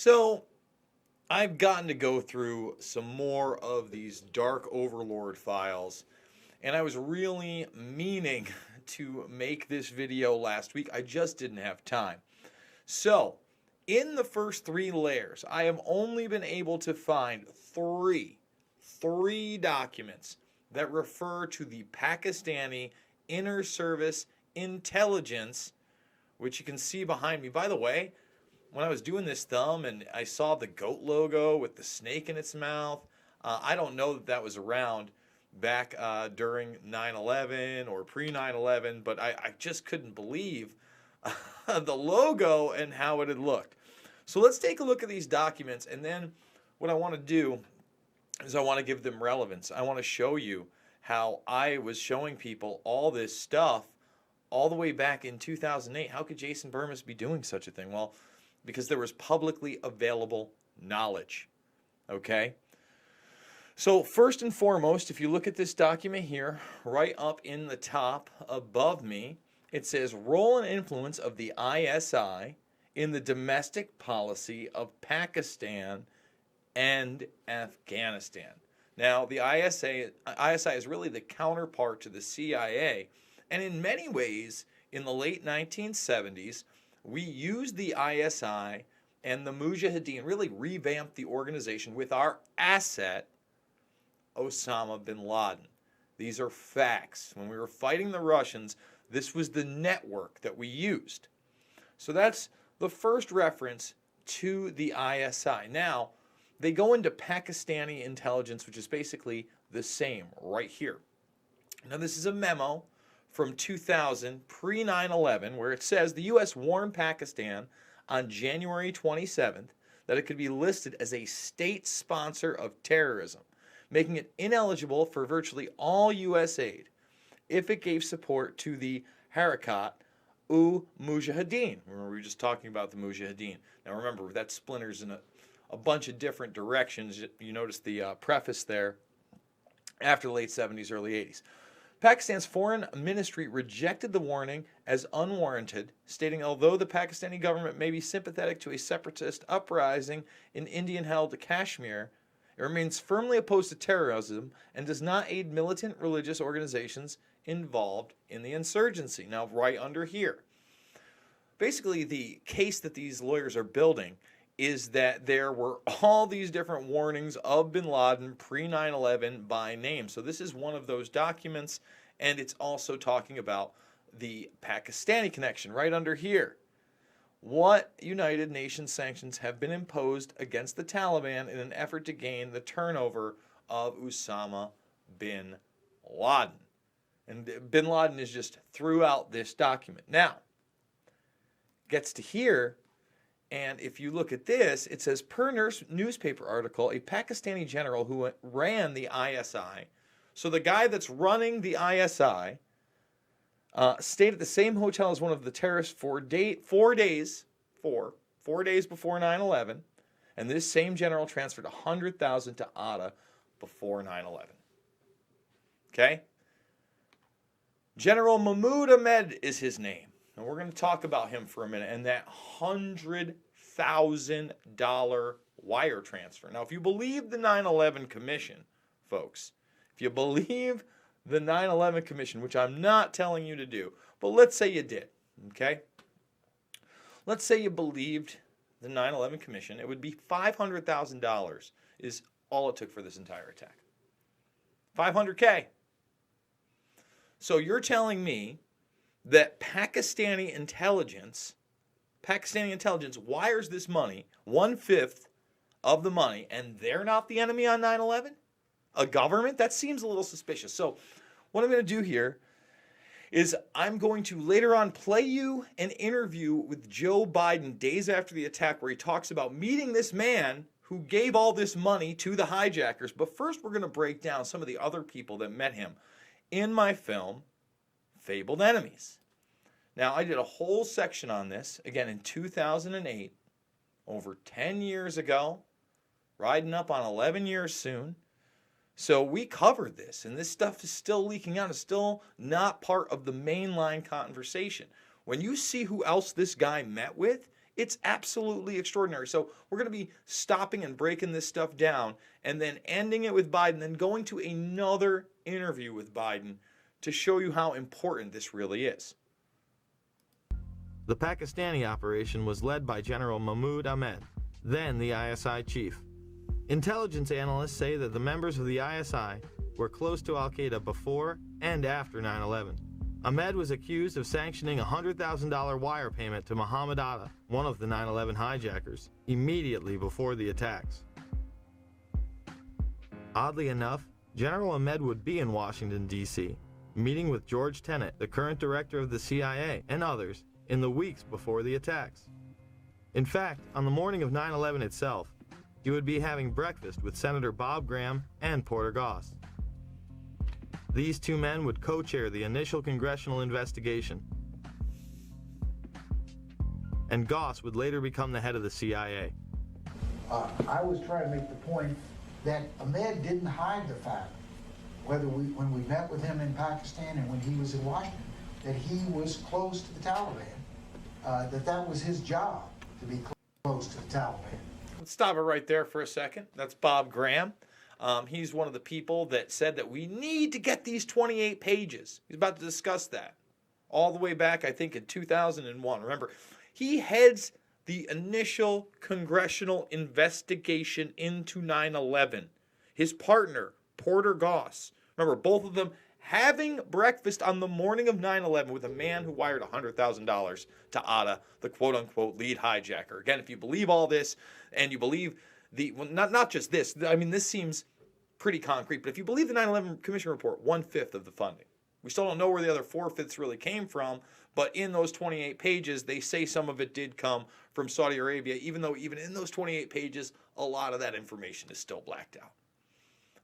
So I've gotten to go through some more of these dark Overlord files, and I was really meaning to make this video last week. I just didn't have time. So, in the first three layers, I have only been able to find three documents that refer to the Pakistani Inner Service Intelligence, which you can see behind me. By the way, when I was doing this thumb and I saw the goat logo with the snake in its mouth, I don't know that that was around back during 9/11 or pre 9/11, but I just couldn't believe the logo and how it had looked. So let's take a look at these documents, and then what I want to do is I want to give them relevance. I want to show you how I was showing people all this stuff all the way back in 2008. How could Jason Burmis be doing such a thing? Well, because there was publicly available knowledge. Okay? So first and foremost, if you look at this document here, right up in the top above me, it says role and influence of the ISI in the domestic policy of Pakistan and Afghanistan. Now, the ISI is really the counterpart to the CIA, and in many ways, in the late 1970s, we used the ISI and the Mujahideen, really revamped the organization with our asset, Osama bin Laden. These are facts. When we were fighting the Russians, this was the network that we used. So that's the first reference to the ISI. Now, they go into Pakistani intelligence, which is basically the same right here. Now, this is a memo from 2000, pre 9/11, where it says the U.S. warned Pakistan on January 27th that it could be listed as a state sponsor of terrorism, making it ineligible for virtually all U.S. aid if it gave support to the Harakat-u-Mujahideen. Remember, we were just talking about the Mujahideen. Now, remember, that splinters in a bunch of different directions. You notice the preface there, after the late 70s, early 80s. Pakistan's foreign ministry rejected the warning as unwarranted, stating although the Pakistani government may be sympathetic to a separatist uprising in Indian-held Kashmir, it remains firmly opposed to terrorism and does not aid militant religious organizations involved in the insurgency. Now, right under here. Basically, the case that these lawyers are building is that there were all these different warnings of bin Laden pre 9/11 by name. So this is one of those documents, and it's also talking about the Pakistani connection right under here. What United Nations sanctions have been imposed against the Taliban in an effort to gain the turnover of Osama bin Laden? And bin Laden is just throughout this document. Now, gets to here, and if you look at this, it says, per newspaper article, a Pakistani general who ran the ISI, so the guy that's running the ISI, stayed at the same hotel as one of the terrorists 4 days before 9/11, and this same general transferred 100,000 to Atta before 9/11. Okay? General Mahmoud Ahmed is his name. And we're going to talk about him for a minute and that $100,000 wire transfer. Now, if you believe the 9/11 Commission, folks, if you believe the 9/11 Commission, which I'm not telling you to do, but let's say you did, okay? Let's say you believed the 9/11 Commission, it would be $500,000 is all it took for this entire attack. $500K. So you're telling me that Pakistani intelligence wires this money, 1/5 of the money, and they're not the enemy on 9/11? A government? That seems a little suspicious. So what I'm going to do here is I'm going to later on play you an interview with Joe Biden days after the attack where he talks about meeting this man who gave all this money to the hijackers. But first, we're going to break down some of the other people that met him in my film, Fabled Enemies. Now, I did a whole section on this, again, in 2008, over 10 years ago, riding up on 11 years soon. So we covered this, and this stuff is still leaking out. It's still not part of the mainline conversation. When you see who else this guy met with, It's absolutely extraordinary. So we're going to be stopping and breaking this stuff down and then ending it with Biden, then going to another interview with Biden to show you how important this really is. The Pakistani operation was led by General Mahmoud Ahmed, then the ISI chief. Intelligence analysts say that the members of the ISI were close to al-Qaeda before and after 9/11. Ahmed was accused of sanctioning a $100,000 wire payment to Muhammad Atta, one of the 9/11 hijackers, immediately before the attacks. Oddly enough, General Ahmed would be in Washington, D.C., meeting with George Tenet, the current director of the CIA, and others, in the weeks before the attacks. In fact, on the morning of 9/11 itself, he would be having breakfast with Senator Bob Graham and Porter Goss. These two men would co-chair the initial congressional investigation, and Goss would later become the head of the CIA. I was trying to make the point that Ahmed didn't hide the fact, when we met with him in Pakistan and when he was in Washington, that he was close to the Taliban, that was his job, to be close to the Taliban. Let's stop it right there for a second. That's Bob Graham. He's one of the people that said that we need to get these 28 pages. He's about to discuss that all the way back, I think, in 2001. Remember, he heads the initial congressional investigation into 9/11. His partner, Porter Goss, remember, both of them having breakfast on the morning of 9/11 with a man who wired $100,000 to Atta, the quote-unquote lead hijacker. Again, if you believe all this, and you believe not just this, I mean, this seems pretty concrete, but if you believe the 9/11 Commission report, 1/5 of the funding. We still don't know where the other 4/5 really came from, but in those 28 pages, they say some of it did come from Saudi Arabia, even though even in those 28 pages, a lot of that information is still blacked out.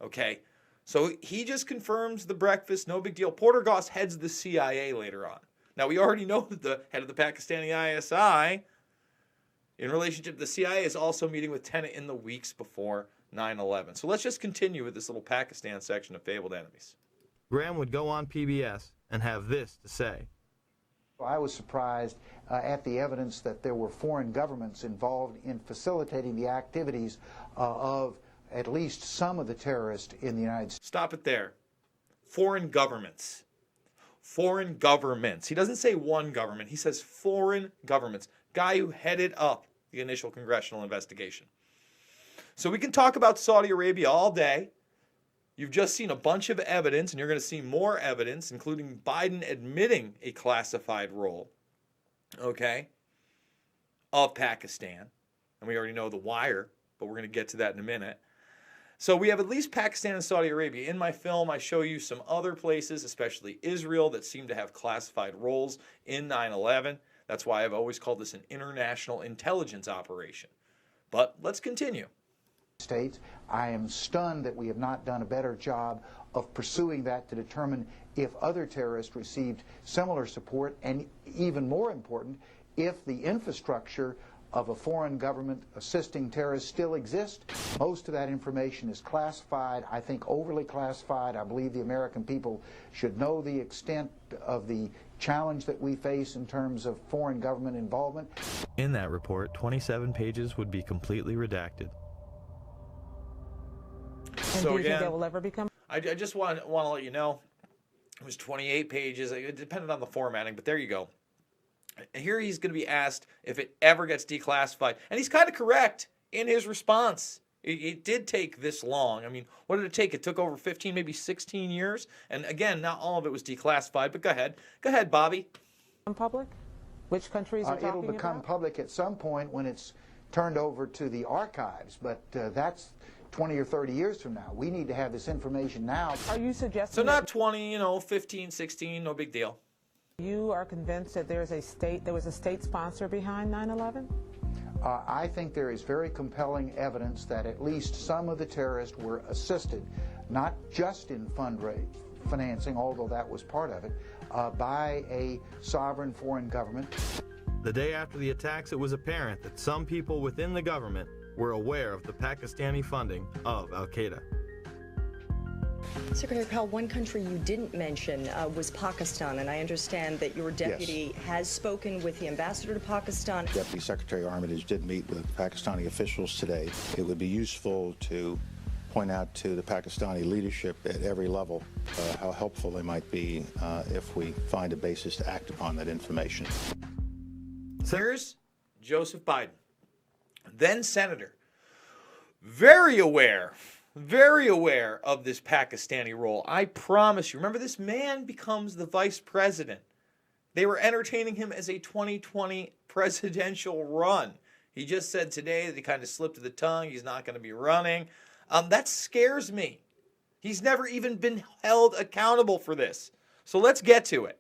Okay? So he just confirms the breakfast, no big deal. Porter Goss heads the CIA later on. Now, we already know that the head of the Pakistani ISI, in relationship to the CIA, is also meeting with Tenet in the weeks before 9/11. So let's just continue with this little Pakistan section of Fabled Enemies. Graham would go on PBS and have this to say. I was surprised at the evidence that there were foreign governments involved in facilitating the activities of at least some of the terrorists in the United States. Stop it there. Foreign governments. Foreign governments. He doesn't say one government. He says foreign governments. Guy who headed up the initial congressional investigation. So we can talk about Saudi Arabia all day. You've just seen a bunch of evidence, and you're going to see more evidence, including Biden admitting a classified role, okay, of Pakistan. And we already know the wire, but we're going to get to that in a minute. So we have at least Pakistan and Saudi Arabia. In my film, I show you some other places, especially Israel, that seem to have classified roles in 9/11. That's why I've always called this an international intelligence operation. But let's continue. States. I am stunned that we have not done a better job of pursuing that to determine if other terrorists received similar support, and even more important, if the infrastructure of a foreign government assisting terrorists still exists. Most of that information is classified, I think overly classified. I believe the American people should know the extent of the challenge that we face in terms of foreign government involvement. In that report, 27 pages would be completely redacted. And So do you think again, that will ever become? I just want to let you know, it was 28 pages. It depended on the formatting, but there you go. Here he's going to be asked if it ever gets declassified. And he's kind of correct in his response. It did take this long. I mean, what did it take? It took over 15, maybe 16 years. And again, not all of it was declassified, but go ahead. Go ahead, Bobby. Public? Which countries are talking It'll become about? public at some point when it's turned over to the archives, but that's 20 or 30 years from now. We need to have this information now. Are you suggesting So that not 20, 15, 16, no big deal. you are convinced that there was a state sponsor behind 9/11? I think there is very compelling evidence that at least some of the terrorists were assisted, not just in financing, although that was part of it, by a sovereign foreign government. The day after the attacks, it was apparent that some people within the government were aware of the Pakistani funding of al-Qaeda. Secretary Powell, one country you didn't mention was Pakistan, and I understand that your deputy has spoken with the ambassador to Pakistan. Deputy Secretary Armitage did meet with Pakistani officials today. It would be useful to point out to the Pakistani leadership at every level how helpful they might be if we find a basis to act upon that information. Here's Joseph Biden, then senator, very aware of this Pakistani role. I promise you. Remember, this man becomes the vice president. They were entertaining him as a 2020 presidential run. He just said today that he kind of slipped to the tongue. He's not going to be running. That scares me. He's never even been held accountable for this. So let's get to it.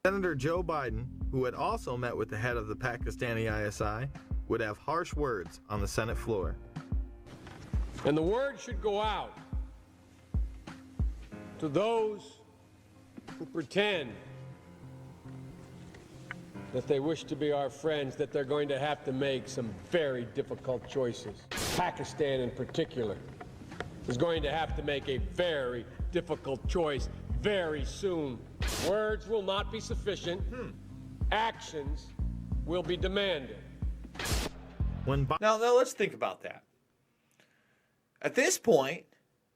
Senator Joe Biden, who had also met with the head of the Pakistani ISI, would have harsh words on the Senate floor. And the word should go out to those who pretend that they wish to be our friends, that they're going to have to make some very difficult choices. Pakistan in particular is going to have to make a very difficult choice very soon. Words will not be sufficient. Actions will be demanded. Now let's think about that. At this point,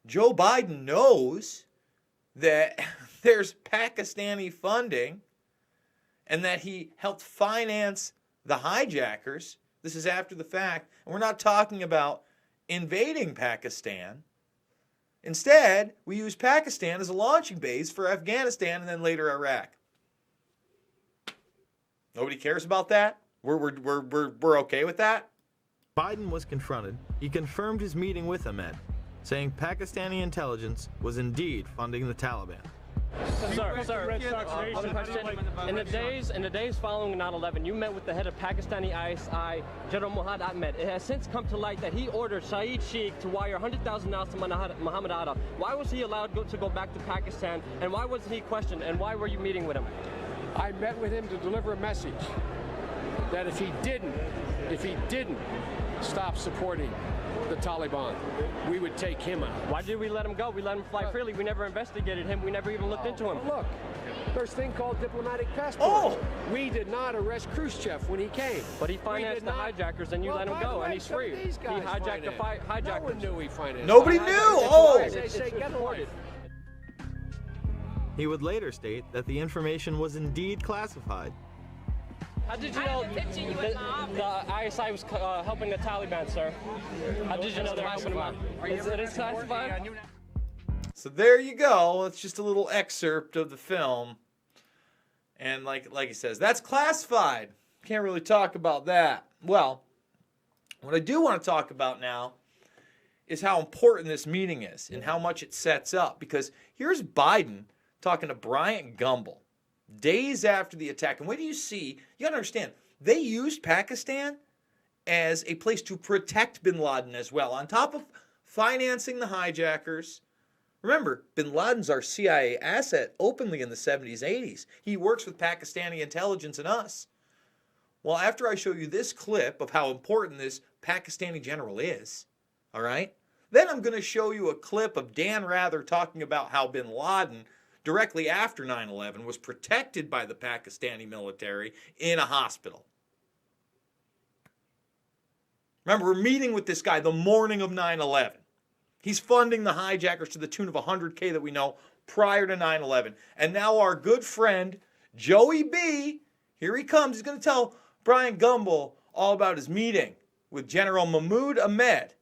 Joe Biden knows that there's Pakistani funding and that he helped finance the hijackers. This is after the fact. And we're not talking about invading Pakistan. Instead, we use Pakistan as a launching base for Afghanistan and then later Iraq. Nobody cares about that? We're okay with that? Biden was confronted. He confirmed his meeting with Ahmed, saying Pakistani intelligence was indeed funding the Taliban. Sir, in the days following 9/11, you met with the head of Pakistani ISI, General Muhammad Ahmed. It has since come to light that he ordered Saeed Sheikh to wire $100,000 to Muhammad Atta. Why was he allowed to go back to Pakistan, and why wasn't he questioned, and why were you meeting with him? I met with him to deliver a message that if he didn't stop supporting the Taliban, we would take him out. Why did we let him go? We let him fly freely. We never investigated him. We never even looked into him. Look, there's a thing called diplomatic passports. We did not arrest Khrushchev when he came. But he financed the hijackers, and you let him go, and he's free. He hijacked the hijackers. No one knew he financed. Nobody knew. They say get away. He would later state that the information was indeed classified. How did you know the ISI was helping the Taliban, sir? How did you know they're helping them out? Is it classified? So there you go. It's just a little excerpt of the film. And like he says, that's classified. Can't really talk about that. Well, what I do want to talk about now is how important this meeting is and how much it sets up. Because here's Biden talking to Bryant Gumbel days after the attack. And what do you see? You got to understand, they used Pakistan as a place to protect bin Laden as well. On top of financing the hijackers. Remember, bin Laden's our CIA asset openly in the 70s, 80s. He works with Pakistani intelligence and us. Well, after I show you this clip of how important this Pakistani general is, all right, then I'm going to show you a clip of Dan Rather talking about how bin Laden directly after 9/11 was protected by the Pakistani military in a hospital. Remember, we're meeting with this guy the morning of 9/11. He's funding the hijackers to the tune of $100K that we know prior to 9/11. And now our good friend, Joey B., here he comes. He's going to tell Brian Gumbel all about his meeting with General Mahmoud Ahmed.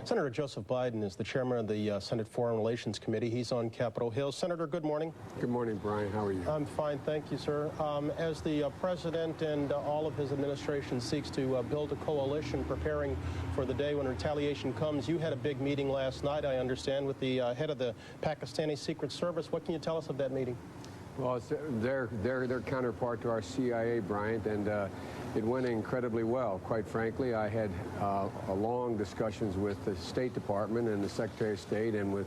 Senator Joseph Biden is the chairman of the Senate Foreign Relations Committee. He's on Capitol Hill. Senator, good morning. Good morning, Brian. How are you? I'm fine, thank you, sir. As the president and all of his administration seeks to build a coalition preparing for the day when retaliation comes, you had a big meeting last night, I understand, with the head of the Pakistani Secret Service. What can you tell us of that meeting? Well, it's their counterpart to our CIA, Bryant, and It went incredibly well. Quite frankly, I had long discussions with the State Department and the Secretary of State and with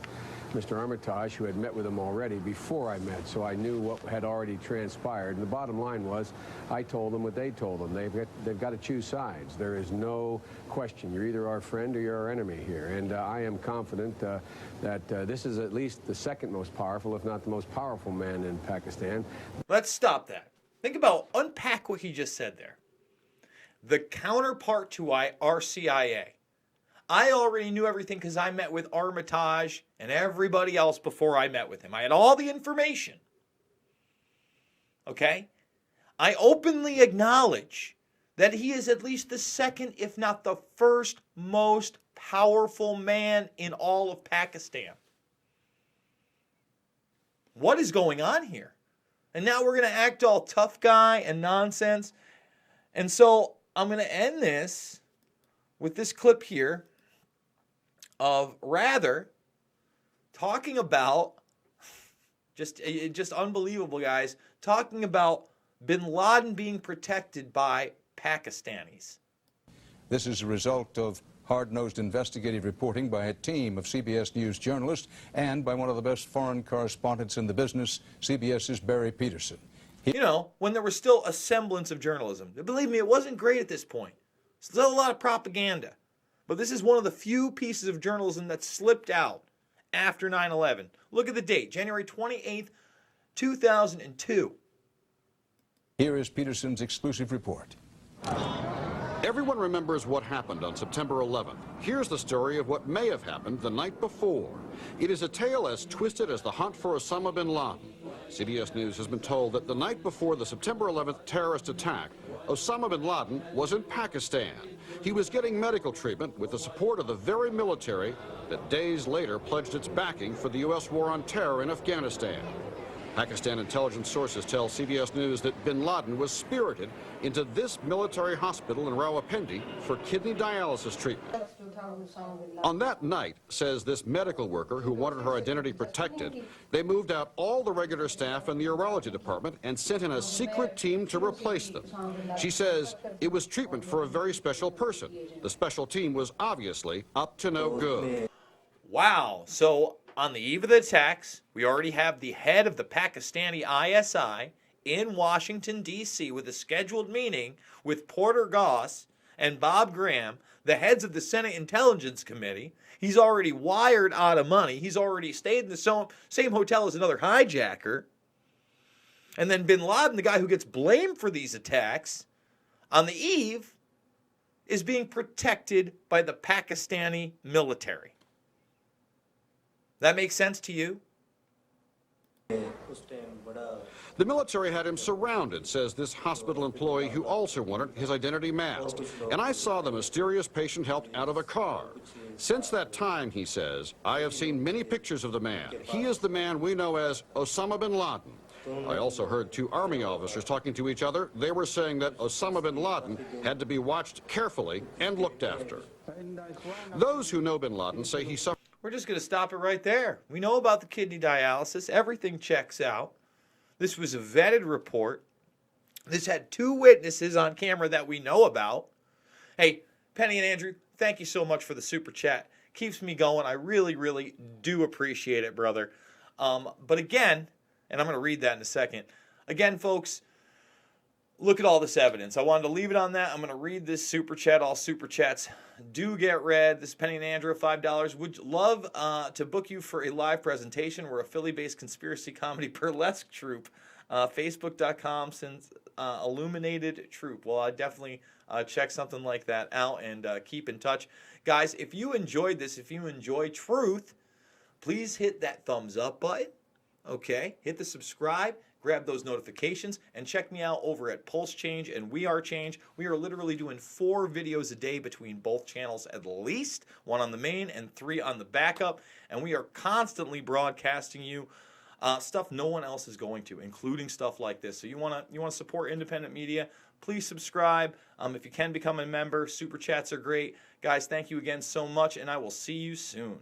Mr. Armitage, who had met with him already before I met, so I knew what had already transpired. And the bottom line was, I told them what they told them. They've got to choose sides. There is no question. You're either our friend or you're our enemy here. And I am confident that this is at least the second most powerful, if not the most powerful man in Pakistan. Let's stop that. Think about, unpack what he just said there. The counterpart to our CIA. I already knew everything because I met with Armitage and everybody else before I met with him. I had all the information. Okay? I openly acknowledge that he is at least the second, if not the first, most powerful man in all of Pakistan. What is going on here? And now we're going to act all tough guy and nonsense. And so I'm going to end this with this clip here of rather talking about, just unbelievable, guys, talking about bin Laden being protected by Pakistanis. This is a result of hard-nosed investigative reporting by a team of CBS News journalists and by one of the best foreign correspondents in the business, CBS's Barry Peterson. You know, when there was still a semblance of journalism. Believe me, it wasn't great at this point. Still a lot of propaganda. But this is one of the few pieces of journalism that slipped out after 9/11. Look at the date, January 28th, 2002. Here is Peterson's exclusive report. Everyone remembers what happened on September 11th. Here's the story of what may have happened the night before. It is a tale as twisted as the hunt for Osama bin Laden. CBS News has been told that the night before the September 11th terrorist attack, Osama bin Laden was in Pakistan. He was getting medical treatment with the support of the very military that days later pledged its backing for the U.S. war on terror in Afghanistan. Pakistan intelligence sources tell CBS News that bin Laden was spirited into this military hospital in Rawalpindi for kidney dialysis treatment. On that night, says this medical worker who wanted her identity protected, they moved out all the regular staff in the urology department and sent in a secret team to replace them. She says it was treatment for a very special person. The special team was obviously up to no good. Wow. So on the eve of the attacks, we already have the head of the Pakistani ISI in Washington, D.C. with a scheduled meeting with Porter Goss and Bob Graham, the heads of the Senate Intelligence Committee. He's already wired out of money. He's already stayed in the same hotel as another hijacker. And then bin Laden, the guy who gets blamed for these attacks, on the eve, is being protected by the Pakistani military. That makes sense to you? The military had him surrounded, says this hospital employee who also wanted his identity masked. And I saw the mysterious patient helped out of a car. Since that time, he says, I have seen many pictures of the man. He is the man we know as Osama bin Laden. I also heard two Army officers talking to each other. They were saying that Osama bin Laden had to be watched carefully and looked after. Those who know bin Laden say he suffered. We're just going to stop it right there. We know about the kidney dialysis. Everything checks out. This was a vetted report. This had two witnesses on camera that we know about. Hey, Penny and Andrew, thank you so much for the super chat. Keeps me going. I really, really do appreciate it, brother. But again, and I'm going to read that in a second. Again, folks, look at all this evidence. I wanted to leave it on that. I'm going to read this super chat. All super chats do get read. This is Penny and Andrew, $5. Would love to book you for a live presentation. We're a Philly-based conspiracy comedy burlesque troupe. Facebook.com since Illuminated Troupe. Well, I definitely check something like that out and keep in touch. Guys, if you enjoyed this, if you enjoy truth, please hit that thumbs up button. Okay, hit the subscribe, grab those notifications, and check me out over at Pulse Change and We Are Change. We are literally doing 4 videos a day between both channels at least, 1 on the main and 3 on the backup, and we are constantly broadcasting you stuff no one else is going to, including stuff like this. So you want to support independent media, please subscribe. If you can become a member, super chats are great. Guys, thank you again so much, and I will see you soon.